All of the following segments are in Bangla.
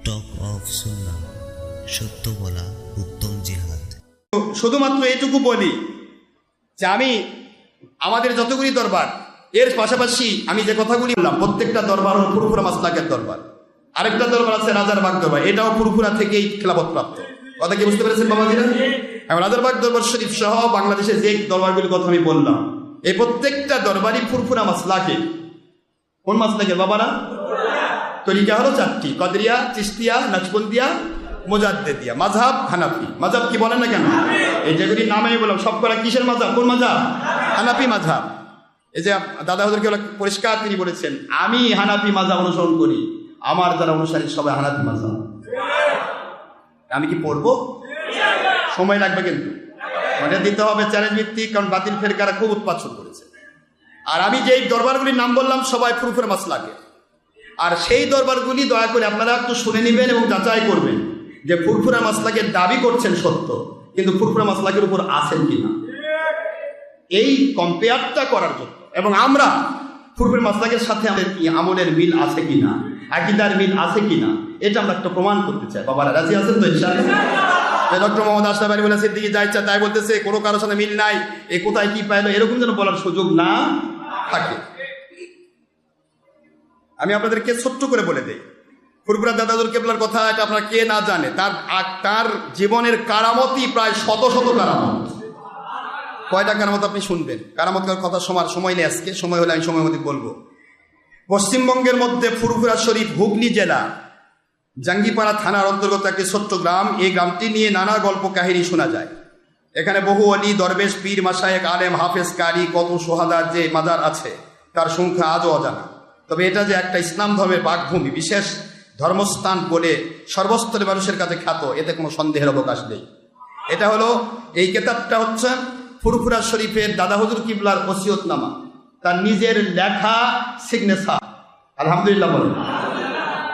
টক অফ সুন্নাহ, সত্য বলা উত্তম জিহাদ। শুধুমাত্র এটুকু বলি যে আমি আমাদের যতগুলি দরবার, এর পাশাপাশি আমি যে কথাগুলি বললাম, প্রত্যেকটা দরবার হল ফুরফুরা মাসলাকের দরবার। আরেকটা দরবার আছে রাজারবাগ দরবার, এটাও ফুরফুরা থেকেই খেলাফত প্রাপ্ত। কথা কি বুঝতে পেরেছেন বাবাজিরা? এবং রাজারবাগ দরবার শরীফ সহ বাংলাদেশে যে দরবারগুলির কথা আমি বললাম, এই প্রত্যেকটা দরবারই ফুরফুরা মাসলাকে। কোন মাসলাকের বাবারা? তরিকা হলো চারটি: কদরিয়া, চিশতিয়া, নকশবন্দিয়া, মুজাদ্দিদিয়া। মাযহাব হানাফি। মাযহাব কি বলেন না কেন? এই যেগুলি নাম আমি বললাম সব করা কিসের মাযহাব? কোন মাযহাব? হানাফি মাযহাব। এই যে দাদা হুজুরকে পরিষ্কার তিনি বলেছেন, আমি হানাফি মাযহাব অনুসরণ করি, আমার যারা অনুসারী সবাই হানাফি মাযহাব। আমি কি পড়বো? সময় লাগবে, কিন্তু মানে দিতে হবে চ্যালেঞ্জ ভিত্তিক, কারণ বাতিল ফেরকারা খুব উৎপাত শুরু করেছে। আর আমি যেই দরবারগুলির নাম বললাম সবাই ফুরফুরা মাসলাকে। আর সেই দরবারগুলি দয়া করে আপনারা একটু শুনে নেবেন এবং যাচাই করবেন যে ফুরফুরা মাসলাকের দাবি করছেন সত্য, কিন্তু ফুরফুরা মাসলাকের উপর আছেন কিনা, এই কম্পেয়ারটা করার জন্য। এবং আমরা ফুরফুরা মাসলাকের সাথে আমাদের কি আমলের মিল আছে কিনা, আকীদার মিল আছে কিনা, এটা আমরা একটা প্রমাণ করতে চাই। বাবারা রাজি আছেন তো ইনশাআল্লাহ? ডক্টর মোহাম্মদ আশরাফ আলী বলে সিদ্দিকী যা ইচ্ছা তাই বলতেছে, কোনো কারোর সাথে মিল নাই, এ কোথায় কি পাইলো, এরকম যেন বলার সুযোগ না থাকে। আমি আপনাদেরকে ছোট্ট করে বলে দেই, ফুরফুরা দাদা হুজুর কেবলার কথা, এটা আপনারা কে না জানে, তার জীবনের কারামতই প্রায় শত শত কারামত। কয়টা কারামত আপনি শুনবেন? কারামতের কথা সময় নেই আজকে, সময় হলে আমি সময় মতো বলবো। পশ্চিমবঙ্গের মধ্যে ফুরফুরা শরীফ হুগলি জেলা জাঙ্গিপাড়া থানার অন্তর্গত একটি ছোট্ট গ্রাম। এই গ্রামটি নিয়ে নানা গল্প কাহিনী শোনা যায়। এখানে বহু অলি, দরবেশ, পীর, মাশায়েখ, আলেম, হাফেজ, কারি, কত সোহাদার যে মাজার আছে তার সংখ্যা আজও অজানা। তবে এটা যে একটা ইসলাম ধর্মের বাগভূমি, বিশেষ ধর্মস্থান বলে সর্বস্তরের মানুষের কাছে খ্যাত, এতে কোনো সন্দেহের অবকাশ নেই। এটা হলো, এই কেতাবটা হচ্ছে ফুরফুরা শরীফের দাদা হুজুর কিবলার ওসিয়তনামা, তার নিজের লেখা সিগনেচার। আলহামদুলিল্লাহ বলেন।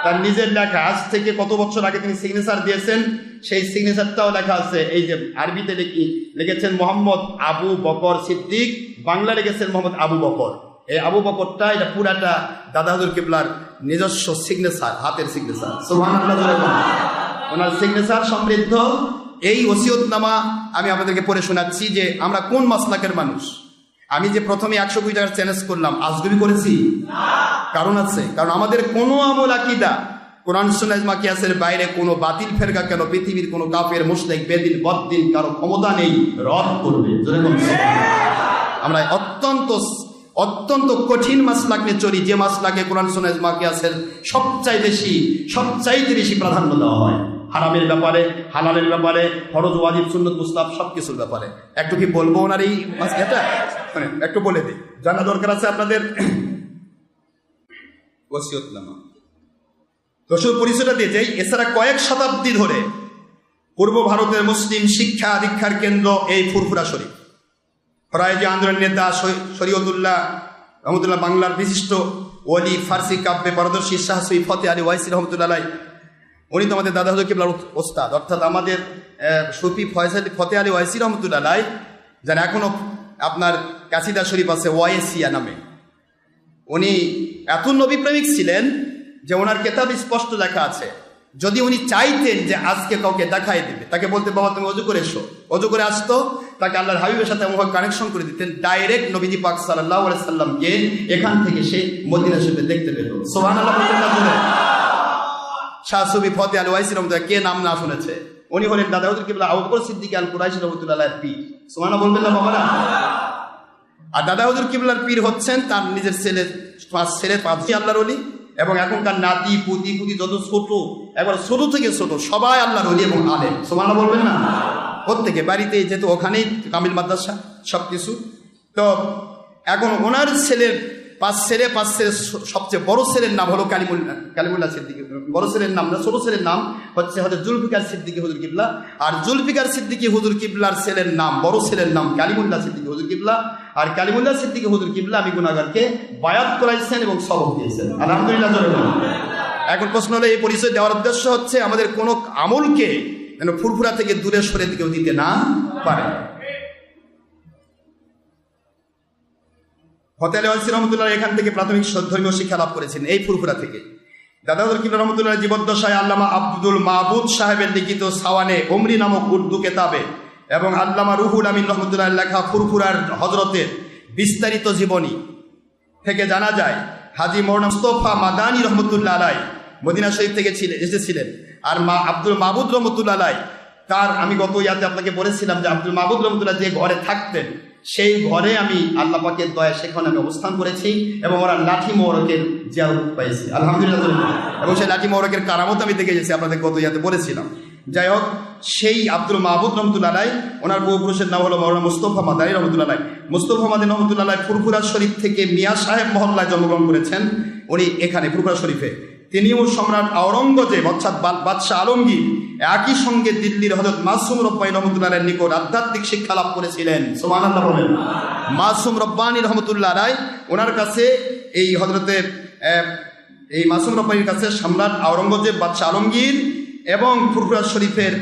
তার নিজের লেখা, আজ থেকে কত বছর আগে তিনি সিগনেচার দিয়েছেন, সেই সিগনেচারটাও লেখা আছে। এই যে আরবিতে লিখেছেন মোহাম্মদ আবু বকর সিদ্দিক, বাংলা লিখেছেন মোহাম্মদ আবু বকর। এই আবু বকরটা, এটা পুরাটা দাদা হুজুর কিবলার নিজস্ব সিগনেচার, হাতের সিগনেচার। সুবহানাল্লাহ। ওনার সিগনেচার সমৃদ্ধ এই ওসিয়তনামা আমি আপনাদেরকে পড়ে শোনাচ্ছি যে আমরা কোন মাসলাকের মানুষ। আমি যে প্রথমে 120 টাকার চ্যালেঞ্জ করলাম, আজগুবি করেছি? কারণ আছে, কারণ আমাদের কোনো আমল আকীদা কোরআন সুন্নাহ ইজমা কিয়াসের বাইরে কোনো বাতিল ফেরকা কেন পৃথিবীর কোনো কাফের, মুশরিক, বেদিন, বদ্দিন কারো ক্ষমতা নেই রদ করবে। আমরা অত্যন্ত কঠিন মাসলাক নিয়ে চলি, যে মাসলাকে কোরআন সুন্নাহ ইজমা কিয়াসের সবচাইতে বেশি প্রাধান্য দেওয়া হয়। হারামের ব্যাপারে, হালালের ব্যাপারে, ফরজ, ওয়াজিব, সুন্নত, মুস্তাহাব সবকিছুর ব্যাপারে। একটু কি বলবো ওনার এই এটা একটু বলে দিই, জানা দরকার আছে আপনাদের। ওসিয়তনামা তো শুধু পরিচয়টা দিয়ে যাই। এছাড়া কয়েক শতাব্দী ধরে পূর্ব ভারতের মুসলিম শিক্ষা দীক্ষার কেন্দ্র এই ফুরফুরা শরীফ। ফরায়েজি আন্দোলনের নেতা শরীয়তুল্লাহ রহমতুল্লাহ, বাংলার বিশিষ্ট ওলি, ফার্সি কাব্যে পারদর্শী শাহ সৈয়দ ফতে আলী ওয়াইসি রহমতুল্লাহ, উনি তো আমাদের দাদা হুজুর কিবলার ওস্তাদ, অর্থাৎ আমাদের সুফি ফতে আলী ওয়াইসি রহমতুল্লাহ, যার এখনো আপনার কাসিদা শরীফ আছে ওয়াইসিয়া নামে। উনি এত নবীপ্রেমিক ছিলেন যে ওনার কেতাব স্পষ্ট লেখা আছে, যদি উনি চাইতেন যে আজকে কাউকে দেখাই দিবে, তাকে বলতে, বাবা তুমি অজু করে এসো, অজু করে আসতো, তাকে আল্লাহর হাবিবের সাথে কানেকশন করে দিতেন, ডাইরেক্ট নবীজি পাক সাল্লাল্লাহু আলাইহি সাল্লামকে এখান থেকে সে মদিনা শরীফে দেখতে পেত। সুবহানাল্লাহ। শাহ সুফি ফতে আলী ওয়াইসি রহমতুল্লাহ, কে নাম না শুনেছে? উনি হলেন দাদা হুজুর কিবলা আবু বকর সিদ্দিক আল কুরাইশি রহমতুল্লাহ পীর। সুবহানাল্লাহ বলবেন না বাবারা? আর দাদা হুজুর কিবলার পীর হচ্ছেন তার নিজের ছেলে 5 আল্লাহর ওলি, এবং এখনকার নাতি পুতি যত ছোট, একবার ছোট থেকে ছোট সবাই আল্লাহর ওলি এবং আলেম। সুবহানাল্লাহ বলবেন না? প্রত্যেকে বাড়িতে, যেহেতু ওখানেই কামিল মাদ্রাসা সবকিছু। তো এখন ওনার ছেলের 5 ছেলে সবচেয়ে বড় ছেলের নাম হলো কালিমুল্লাহ সিদ্দিকী। বড় ছেলের নাম না, ছোট ছেলের নাম হচ্ছে জুলফিকার সিদ্দিকী হুজুর কিবলা। আর জুলফিকার সিদ্দিকী হুজুর কিবলার ছেলের নাম, বড় ছেলের নাম কালিমুল্লাহ সিদ্দিকী হুজুর কিবলা। আর কালিমুল্লাহ সিদ্দিকী হুজুর কিবলা আমি গুনাহগারকে বায়াত করাইছেন এবং সবক দিয়েছেন। আলহামদুলিল্লাহ। এখন প্রশ্ন হলো, এই পরিচয় দেওয়ার উদ্দেশ্য হচ্ছে আমাদের কোনো আমলকে যেন ফুরফুরা থেকে দূরে সরে কেউ দিতে না পারে। ফতে আলী ওয়াইসি রহমতুল্লাহ এখান থেকে প্রাথমিক ধর্মীয় শিক্ষা লাভ করেছেন, এই ফুরফুরা থেকে। দাদাহুল কিবলা রহমতুল্লাহ জীবদ্দশায় আল্লামা আব্দুল মাহবুদ সাহেবের লিখিত সাওয়ানে উমরি নামক উর্দু কেতাবে এবং আল্লামা রুহুল আমিন রহমতুল্লাহ লেখা ফুরফুরার হজরতের বিস্তারিত জীবনী থেকে জানা যায় হাজী মৌলানা মুস্তফা মাদানী রহমতুল্লাহ আলাই মদিনা শরীফ থেকে এসেছিলেন। আর আব্দুল মাহবুদ রহমতুল্লাহ আলাই তার, আমি গত ইয়াতে আপনাকে বলেছিলাম যে আব্দুল মাহবুদ রহমতুল্লাহ যে ঘরে থাকতেন সেই ঘরে আমি আল্লাহ পাকের দয়া সেখানে আমি অবস্থান করেছি এবং ওরা লাঠি মোহরকের জিয়ারত পাইছি আলহামদুলিল্লাহ, এবং সেই লাঠি মোহরকের কারামত আমি দেখে গেছি, আপনাদের গত ইয়াতে বলেছিলাম। যাই হোক, সেই আব্দুল মাহবুদ রহমতুল্লাহ আলাই, ওনার পূর্বপুরুষের নাম হলো মৌলানা মুস্তফা মাদানী রহমতুল্লাহ আলাই। মুস্তফা মাদানী রহমতুল্লাহ আলাই ফুরফুরা শরীফ থেকে মিয়া সাহেব মহল্লায় জন্মগ্রহণ করেছেন। উনি এখানে ফুরফুরা শরীফে তিনিও সম্রাট আওরঙ্গজেব অর্থাৎ বাদশাহ আলমগীর একই সঙ্গে দিল্লির হযরত মাসুম রব্বানী রহমতুল্লাহের নিকট আধ্যাত্মিক শিক্ষা লাভ করেছিলেন। সুবহানাল্লাহ বলেন। মাসুম রব্বানী রহমতুল্লাহ আলাই ওনার কাছে এই হযরতে এই মাসুম রব্বানীর কাছে সম্রাট আওরঙ্গজেব বাদশাহ আলমগীর এবং ফুরফুরা শরীফের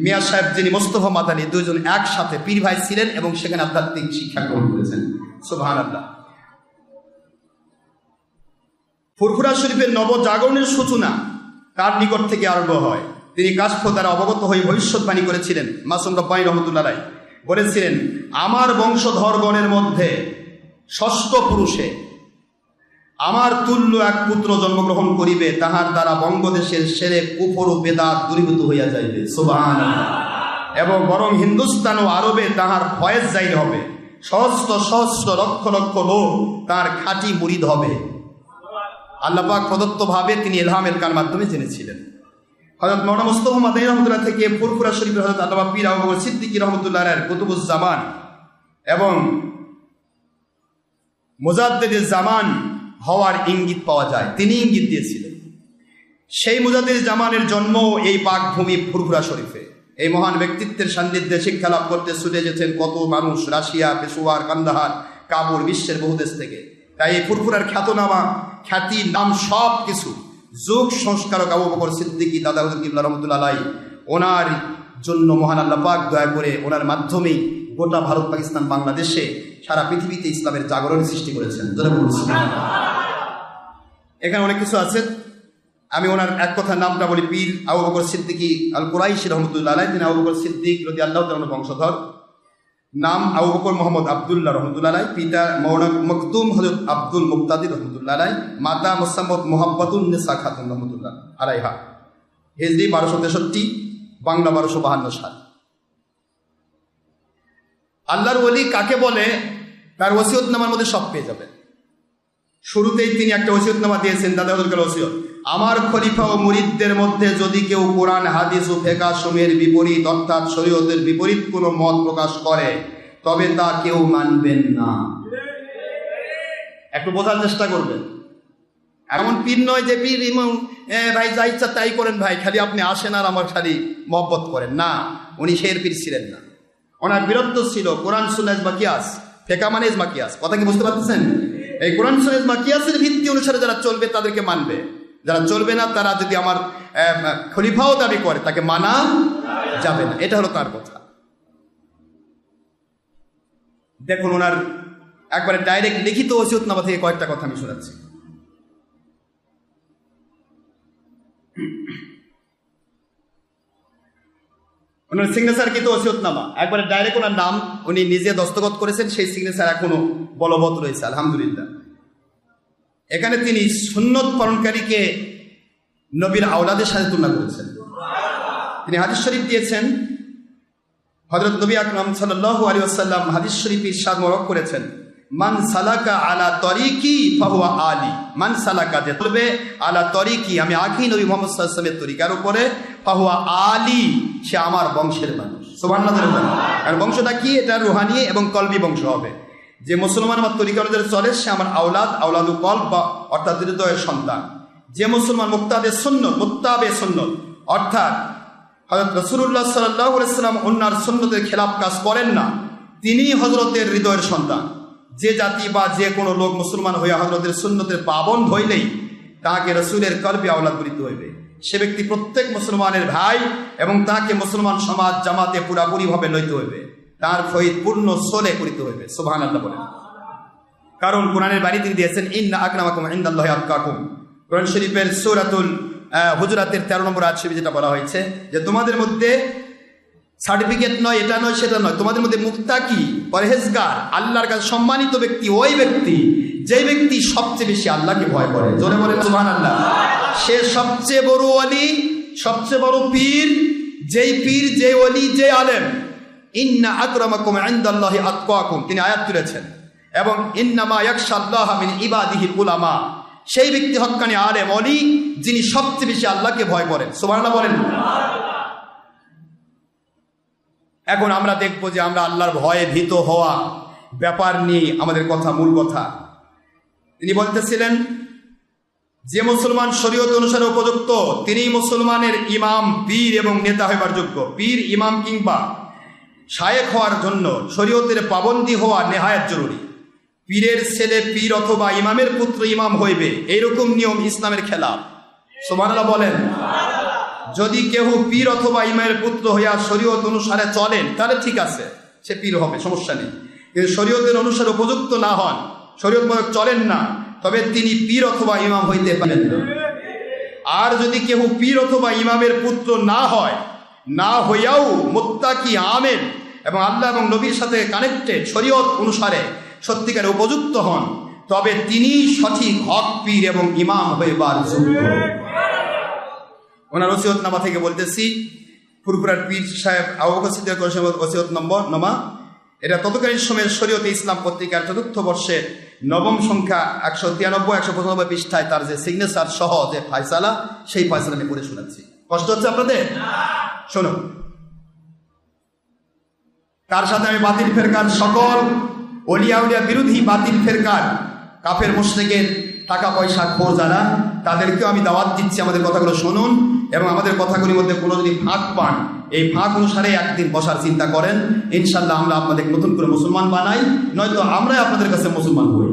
মিয়া সাহেব যিনি মোস্তফা মাদানী দুইজন একসাথে পীর ভাই ছিলেন এবং সেখানে আধ্যাত্মিক শিক্ষা গ্রহণ করেছেন। সুবহানাল্লাহ। ফুরফুরা শরীফের নবজাগরণের সূচনা তার নিকট থেকে আরম্ভ হয়। তিনি কাশফ দ্বারা অবগত হয়ে ভবিষ্যৎবাণী করেছিলেন। মাসুম রব্বানী রহমতুল্লাহ আলাই বলেছিলেন, আমার বংশধরগণের মধ্যে ষষ্ঠ পুরুষে আমার তুল্য এক পুত্র জন্মগ্রহণ করিবে, তাহার দ্বারা বঙ্গদেশের শিরক কুফর ও বেদাত দূরীভূত হইয়া যাইবে। সুবহানাল্লাহ। এবং বরং হিন্দুস্তান ও আরবে তাহার ফয়েজ জাহির হবে, সহস্র সহস্র লক্ষ লক্ষ লোক তার খাঁটি মুরিদ হবে। আল্লাহ পাক প্রদত্তভাবে তিনি ইলহামের কার মাধ্যমে জেনেছিলেন। হযরত মাওলানা মুস্তফা মাদানী রহমতুল্লাহ থেকে ফুরফুরা শরীফের হযরত আল্লামা পীর আবু বকর সিদ্দিকী রহমতুল্লাহ আলাইহির কুতুবুজ্জামান এবং মুজাদ্দিদে জামান হওয়ার ইঙ্গিত পাওয়া যায়। তিনি ইঙ্গিত দিয়েছিলেন। সেই মুজাদ্দিদে জামানের জন্ম এই পাক ভূমি ফুরফুরা শরীফে। এই মহান ব্যক্তিত্বের সান্নিধ্যে শিক্ষা লাভ করতে ছুটে যেতেন কত মানুষ, রাশিয়া, পেশোয়ার, কান্দাহার, কাবুল, বিশ্বের বহু দেশ থেকে। তাই এই ফুরফুরার খ্যাতনামা, খ্যাতি, নাম সব কিছু যুগ সংস্কারক আবু বকর সিদ্দিকী দাদাহুল কিবলা রহমতুল্লাহ আলাই ওনার জন্য মহান আল্লাহ পাক দয়া করে ওনার মাধ্যমেই গোটা ভারত, পাকিস্তান, বাংলাদেশে, সারা পৃথিবীতে ইসলামের জাগরণ সৃষ্টি করেছেন। এখানে অনেক কিছু আছে, আমি ওনার এক কথার নামটা বলি। পীর আবু বকর সিদ্দিকী আল কুরাইশি রহমতুল্লাহ আলাই, তিনি আবু বকর সিদ্দিক রাদিয়াল্লাহু তাআলা বংশধর। নাম আবু বকর মোহাম্মদ আব্দুল্লাহ রহমতুল্লাহ আলাই, পিতা মৌলানা মখদুম হযরত আব্দুল মুক্তাদির রহমতুল্লাহ আলাই, মাতা মুসাম্মদ মুহাব্বাতুন্নেসা খাতুন রহমতুল্লাহ আলাইহা। হিজরি 1263, বাংলা 1252 সাল। আল্লাহর ওলি কাকে বলে তার ওসিয়তনামার মধ্যে সব পেয়ে যাবেন। শুরুতেই তিনি একটা ওসিয়তনামা দিয়েছেন, দাদাহুল কিবলা ওসিয়ত, আমার খলিফা ও মুরিদদের মধ্যে যদি কেউ কোরআন, হাদিস ও ফিকহের বিপরীত অর্থাৎ শরীয়তের বিপরীত কোনো মত প্রকাশ করে তবে তা কেউ মানবেন না। একটু বোঝার চেষ্টা করবেন। এমন পীর নয় যে পীর ভাই যা ইচ্ছা তাই করেন ভাই, খালি আপনি আসেন আর আমার খালি মহব্বত করেন, না। উনি শের পীর ছিলেন না। ওনার বিরুদ্ধ ছিল কোরআন সুন্নাহ ইজমা কিয়াস, ফিকহ মানে ইজমা কিয়াস। কথা কি বুঝতে পারতেছেন? এই কোরআন সুন্নাহ ইজমা কিয়াসের ভিত্তি অনুসারে যারা চলবে তাদেরকে মানবে, যারা চলবে না তারা যদি আমার খলিফাও দাবি করে তাকে মানা যাবে না। এটা হলো তার কথা। দেখুন, ওনার একবারে ডাইরেক্ট লিখিত ওসিয়তনামা থেকে কয়েকটা কথা আমি শোনাচ্ছি। ওনার সিগনেচার কিন্তু ওসিয়তনামা একবারে ডাইরেক্ট ওনার নাম উনি নিজে দস্তখত করেছেন, সেই সিগনেচার এখনো বলবৎ রয়েছে আলহামদুলিল্লাহ। এখানে তিনি সুন্নত পালনকারীকে নবীর আওলাদের সাথে তুলনা করেছেন। তিনি হাদিস শরীফ দিয়েছেন, হযরত নবী আকরাম সাল্লাল্লাহু আলাইহি ওয়াসাল্লাম হাদিস শরীফ ইরশাদ মোবারক করেছেন, মান সালাকা আলা তরিকি ফাহুয়া আলি। মান সালাকা, যে চলবে, আলা তরিকি, আমি আখি নবী মুহাম্মদ সাল্লাল্লাহু আলাইহি ওয়াসাল্লামের তরিকার উপরে, ফাহুয়া আলি, সে আমার বংশের মানুষ। সুবহানাল্লাহ। আর বংশটা কি? এটা রুহানি এবং কলবি বংশ হবে। যে মুসলমান আমার তরিকা অনুযায়ী চলে সে আমার আওলাদ, আওলাদু কলব বা অর্থাৎ হৃদয়ের সন্তান। যে মুসলমান মুক্তাবে সুন্নত অর্থাৎ হযরত রাসূলুল্লাহ সাল্লাল্লাহু আলাইহি ওয়াসাল্লাম ওনার সুন্নতের খেলাফ কাজ করেন না, তিনি হযরতের হৃদয়ের সন্তান। যে জাতি বা যে কোনো লোক মুসলমান হইয়া হযরতের সুন্নতের পাবন্দ হইলেই তাহাকে রাসূলের কলবে আওলাদ বলিতে হইবে। সে ব্যক্তি প্রত্যেক মুসলমানের ভাই এবং তাহাকে মুসলমান সমাজ জামাতে পুরাপুরিভাবে লইতে হইবে, তার ফয়দ পূর্ণ সোলে করিতে হইবে। সুবহানাল্লাহ বলেন। কারণ কোরআনের বাণী তিনি দিয়েছেন, ইন্না আকরামাকুম ইনদাল্লাহি আতকাকুম। কোরআন শরীফের সূরাতুল হুজুরাতের 13 নম্বর আয়াত শরীফে যেটা বলা হয়েছে যে তোমাদের মধ্যে সার্টিফিকেট নয়, এটা নয়, সেটা নয়, তোমাদের মধ্যে মুত্তাকি, পরহেজগার, আল্লাহর কাছে সম্মানিত ব্যক্তি ওই ব্যক্তি যে ব্যক্তি সবচেয়ে বেশি আল্লাহকে ভয় করে। জোরে বলেন সুবহানাল্লাহ। সে সবচেয়ে বড় ওলি, সবচেয়ে বড় পীর, যেই পীর, যে ওলি, যে আলেম। ইন্না আকরামাকুম ইনদাল্লাহি আতকাকুম, তিনি আয়াত তুলেছেন। এবং ইন্নামা ইয়াখশাল্লাহ মিন ইবাদিহিল উলামা, সেই ব্যক্তি হক্কানি আলেম ওলি যিনি সবচেয়ে বেশি আল্লাহকে ভয় করেন। সুবহানাল্লাহ বলেন। এখন আমরা দেখব যে আমরা আল্লাহর ভয়ে ভীত হওয়া ব্যাপার নিয়ে আমাদের কথা, মূল কথা। তিনি বলতেছিলেন যে মুসলমান শরীয়ত অনুসারে উপযুক্ত তিনি মুসলমানের ইমাম, পীর এবং নেতা হইবার যোগ্য। পীর, ইমাম কিংবা শায়েখ হওয়ার জন্য শরীয়তের পাবন্দী হওয়া নেহায়েত জরুরি। পীরের ছেলে পীর অথবা ইমামের পুত্র ইমাম হইবে, এইরকম নিয়ম ইসলামের খেলাফ। সুবহানাল্লাহ বলেন। যদি কেউ পীর অথবা ইমামের পুত্র হইয়া শরীয়ত অনুসারে চলেন তাহলে ঠিক আছে, সে পীর হবে, সমস্যা নেই। কিন্তু শরীয়তের অনুসারে উপযুক্ত না হন, শরীয়ত মোতাবেক চলেন না, তবে তিনি পীর অথবা ইমাম হইতে পারেন না। আর যদি কেউ পীর অথবা ইমামের পুত্র না হয়, না হইয়াও মুত্তাকি, আমেল এবং আল্লাহ এবং নবীর সাথে কানেক্টেড, শরীয়ত অনুসারে সত্যিকারে উপযুক্ত হন, তবে তিনি সঠিক হক পীর এবং ইমাম হইবার যোগ্য। ওনার ওসিয়তনামা থেকে বলতেছি, ফুরফুরার পীর সাহেব আবু বকর সিদ্দিক ওসিয়তনামা, এটা তৎকালীন সময়ের শরীয়তে ইসলাম পত্রিকার ৪র্থ বর্ষের ৯ম সংখ্যা ১৯৩-১৯৫ পৃষ্ঠায় তার যে সিগনেচার সহ যে ফয়সালা, সেই ফয়সালা আমি পড়ে শোনাচ্ছি। কষ্ট হচ্ছে আপনাদের? শোনো। তার সাথে আমি বাতিল ফেরকার সকল ওলিয়া উলিয়া বিরোধী বাতিল ফেরকার কাফের মুশরিকের টাকা পয়সা খোর যারা, তাদেরকেও আমি দাওয়াত দিচ্ছি আমাদের কথাগুলো শুনুন এবং আমাদের কথাগুলির মধ্যে কোনো যদি ফাঁক পান, এই ফাঁক অনুসারে একদিন বসার চিন্তা করেন। ইনশাল্লাহ আমরা আপনাদের নতুন করে মুসলমান বানাই, নয়তো আমরাই আপনাদের কাছে মুসলমান হই।